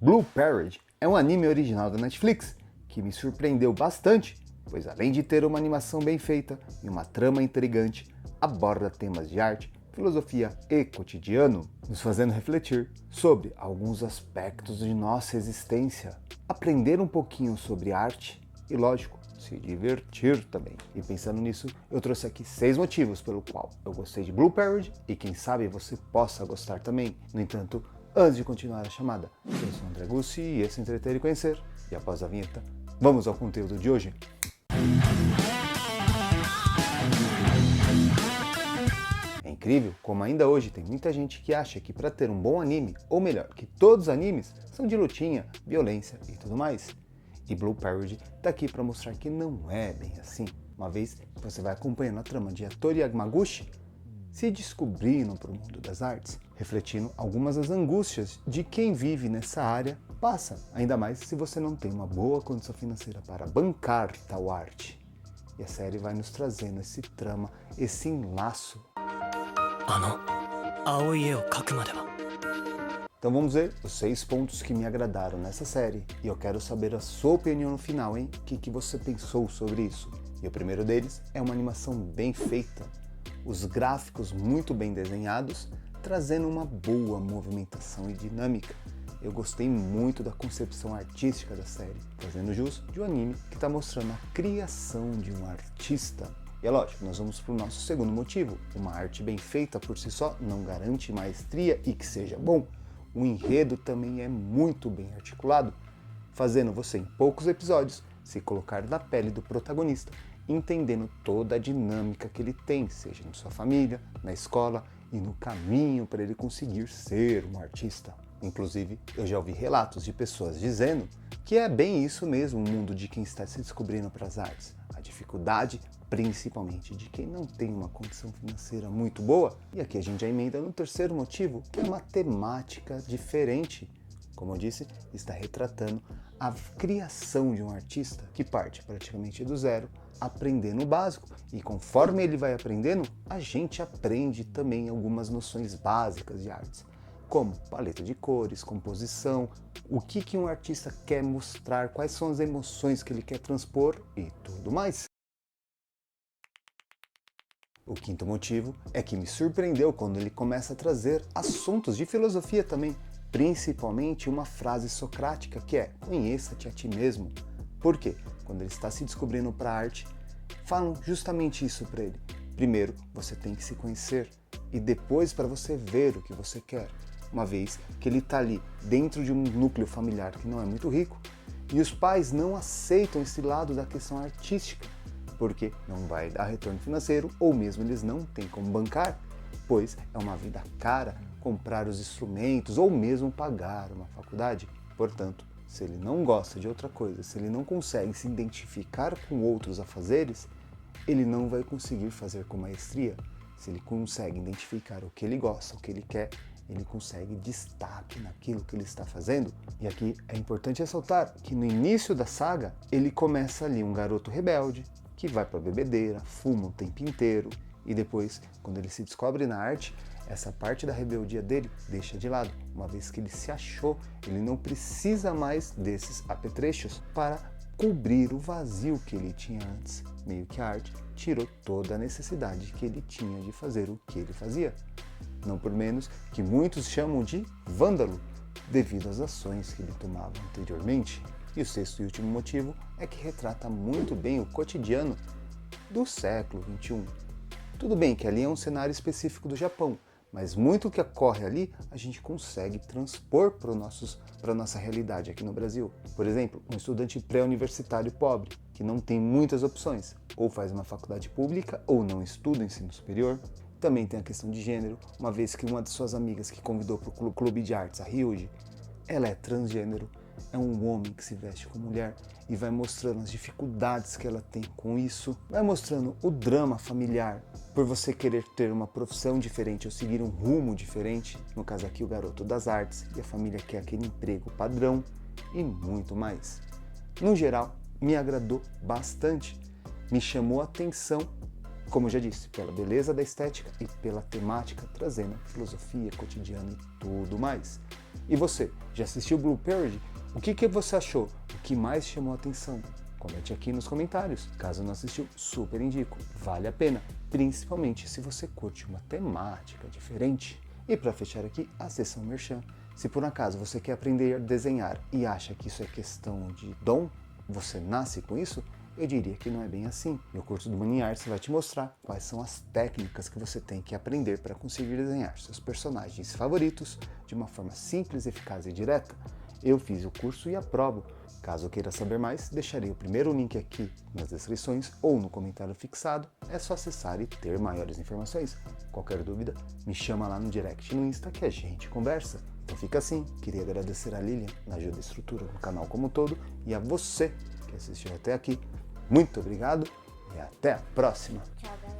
Blue Parade é um anime original da Netflix que me surpreendeu bastante, pois além de ter uma animação bem feita e uma trama intrigante, aborda temas de arte, filosofia e cotidiano, nos fazendo refletir sobre alguns aspectos de nossa existência, aprender um pouquinho sobre arte e, lógico, se divertir também. E pensando nisso, eu trouxe aqui 6 motivos pelo qual eu gostei de Blue Parade e quem sabe você possa gostar também. No entanto, antes de continuar a chamada, eu sou o André Gussi e esse é Entreter e Conhecer. E após a vinheta, vamos ao conteúdo de hoje. É incrível como ainda hoje tem muita gente que acha que para ter um bom anime, ou melhor, que todos os animes são de lutinha, violência e tudo mais. E Blue Parade tá aqui para mostrar que não é bem assim. Uma vez que você vai acompanhando a trama de Hattori Yamaguchi se descobrindo para o mundo das artes, refletindo algumas das angústias de quem vive nessa área passa, ainda mais se você não tem uma boa condição financeira para bancar tal arte. E a série vai nos trazendo esse trama, esse enlaço. Então vamos ver os 6 pontos que me agradaram nessa série. E eu quero saber a sua opinião no final, hein? O que você pensou sobre isso? E o primeiro deles é uma animação bem feita. Os gráficos muito bem desenhados, trazendo uma boa movimentação e dinâmica. Eu gostei muito da concepção artística da série, fazendo jus de um anime que está mostrando a criação de um artista. E é lógico, nós vamos para o nosso segundo motivo. Uma arte bem feita por si só não garante maestria e que seja bom. O enredo também é muito bem articulado, fazendo você em poucos episódios se colocar na pele do protagonista, entendendo toda a dinâmica que ele tem, seja em sua família, na escola e no caminho para ele conseguir ser um artista. Inclusive, eu já ouvi relatos de pessoas dizendo que é bem isso mesmo o mundo de quem está se descobrindo para as artes. A dificuldade, principalmente, de quem não tem uma condição financeira muito boa. E aqui a gente já emenda no terceiro motivo, que é uma temática diferente. Como eu disse, está retratando a criação de um artista que parte praticamente do zero, aprendendo o básico, e conforme ele vai aprendendo, a gente aprende também algumas noções básicas de artes, como paleta de cores, composição, o que um artista quer mostrar, quais são as emoções que ele quer transpor e tudo mais. O quinto motivo é que me surpreendeu quando ele começa a trazer assuntos de filosofia também, principalmente uma frase socrática que é: conheça-te a ti mesmo. Por quê? Quando ele está se descobrindo para a arte, falam justamente isso para ele. Primeiro, você tem que se conhecer e depois para você ver o que você quer. Uma vez que ele está ali dentro de um núcleo familiar que não é muito rico e os pais não aceitam esse lado da questão artística, porque não vai dar retorno financeiro ou mesmo eles não têm como bancar, pois é uma vida cara comprar os instrumentos ou mesmo pagar uma faculdade. Portanto, se ele não gosta de outra coisa, se ele não consegue se identificar com outros afazeres, ele não vai conseguir fazer com maestria. Se ele consegue identificar o que ele gosta, o que ele quer, ele consegue destaque naquilo que ele está fazendo. E aqui é importante ressaltar que no início da saga, ele começa ali um garoto rebelde, que vai para a bebedeira, fuma o tempo inteiro, e depois, quando ele se descobre na arte, essa parte da rebeldia dele deixa de lado. Uma vez que ele se achou, ele não precisa mais desses apetrechos para cobrir o vazio que ele tinha antes. Meio que a arte tirou toda a necessidade que ele tinha de fazer o que ele fazia. Não por menos que muitos chamam de vândalo, devido às ações que ele tomava anteriormente. E o sexto e último motivo é que retrata muito bem o cotidiano do século XXI. Tudo bem que ali é um cenário específico do Japão, mas muito que ocorre ali a gente consegue transpor para a nossa realidade aqui no Brasil. Por exemplo, um estudante pré-universitário pobre, que não tem muitas opções, ou faz uma faculdade pública ou não estuda ensino superior. Também tem a questão de gênero, uma vez que uma de suas amigas que convidou para o clube de artes, a Ryuji, ela é transgênero, é um homem que se veste como mulher e vai mostrando as dificuldades que ela tem com isso, vai mostrando o drama familiar por você querer ter uma profissão diferente ou seguir um rumo diferente, no caso aqui o garoto das artes e a família quer aquele emprego padrão e muito mais. No geral, me agradou bastante, me chamou a atenção, como eu já disse, pela beleza da estética e pela temática, trazendo filosofia, cotidiano e tudo mais. E você, já assistiu Blue Period? O que você achou? O que mais chamou a atenção? Comente aqui nos comentários. Caso não assistiu, super indico. Vale a pena, principalmente se você curte uma temática diferente. E para fechar aqui, a sessão Merchan. Se por acaso você quer aprender a desenhar e acha que isso é questão de dom, você nasce com isso, eu diria que não é bem assim. No curso do Money Arts vai te mostrar quais são as técnicas que você tem que aprender para conseguir desenhar seus personagens favoritos de uma forma simples, eficaz e direta. Eu fiz o curso e aprovo. Caso queira saber mais, deixarei o primeiro link aqui nas descrições ou no comentário fixado. É só acessar e ter maiores informações. Qualquer dúvida, me chama lá no direct no Insta que a gente conversa. Então fica assim, queria agradecer a Lilian na ajuda e estrutura do canal como um todo e a você que assistiu até aqui. Muito obrigado e até a próxima! Tchau, galera.